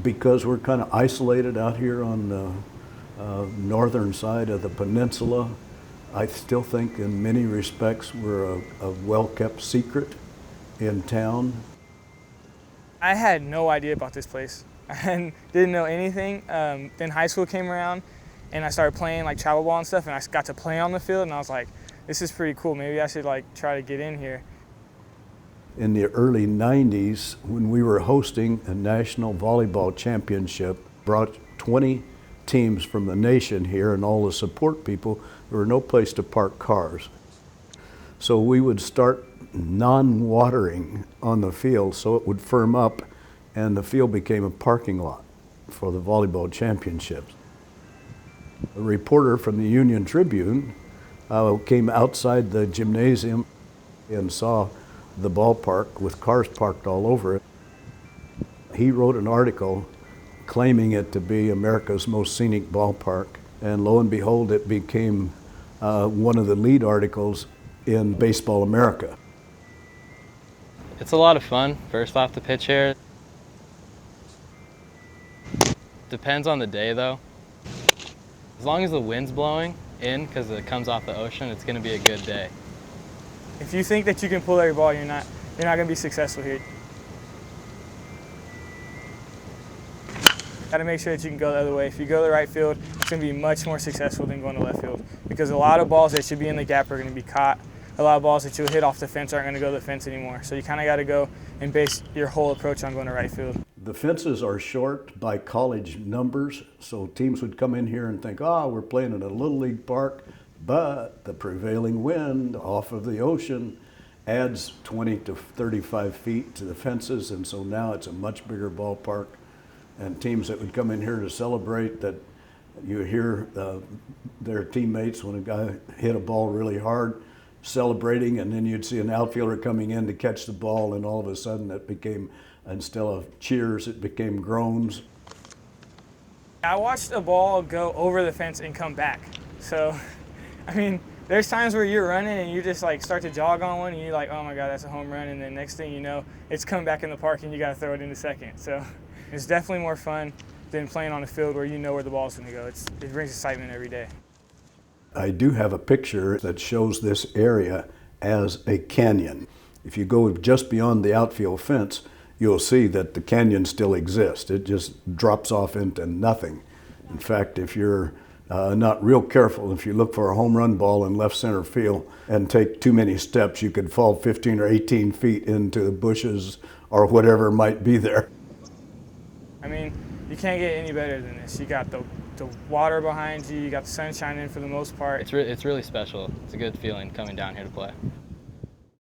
because we're kind of isolated out here on the northern side of the peninsula, I still think in many respects we're a well-kept secret in town. I had no idea about this place and didn't know anything. Then high school came around and I started playing like travel ball and stuff, and I got to play on the field, and I was like, this is pretty cool. Maybe I should like try to get in here. In the early 90s, when we were hosting a national volleyball championship, brought 20 teams from the nation here and all the support people, there were no place to park cars. So we would start non-watering on the field so it would firm up, and the field became a parking lot for the volleyball championships. A reporter from the Union Tribune came outside the gymnasium and saw the ballpark with cars parked all over it. He wrote an article claiming it to be America's most scenic ballpark, and lo and behold, it became one of the lead articles in Baseball America. It's a lot of fun, first off the pitch here. Depends on the day though. As long as the wind's blowing in, because it comes off the ocean, it's going to be a good day. If you think that you can pull every ball, you're not going to be successful here. Got to make sure that you can go the other way. If you go to the right field, it's going to be much more successful than going to left field, because a lot of balls that should be in the gap are going to be caught. A lot of balls that you'll hit off the fence aren't going to go to the fence anymore. So you kind of got to go and base your whole approach on going to right field. The fences are short by college numbers, so teams would come in here and think, we're playing at a little league park, but the prevailing wind off of the ocean adds 20 to 35 feet to the fences, and so now it's a much bigger ballpark. And teams that would come in here to celebrate, that you hear their teammates when a guy hit a ball really hard celebrating, and then you'd see an outfielder coming in to catch the ball, and all of a sudden it became, instead of cheers, it became groans. I watched a ball go over the fence and come back. So, I mean, there's times where you're running and you just like start to jog on one and you're like, oh my God, that's a home run. And then next thing you know, it's coming back in the park and you got to throw it into second. So it's definitely more fun than playing on a field where you know where the ball's going to go. It brings excitement every day. I do have a picture that shows this area as a canyon. If you go just beyond the outfield fence, you'll see that the canyon still exists. It just drops off into nothing. In fact, if you're not real careful, if you look for a home run ball in left center field and take too many steps, you could fall 15 or 18 feet into the bushes or whatever might be there. I mean, you can't get any better than this. You got the water behind you, you got the sun shining for the most part. It's really special. It's a good feeling coming down here to play.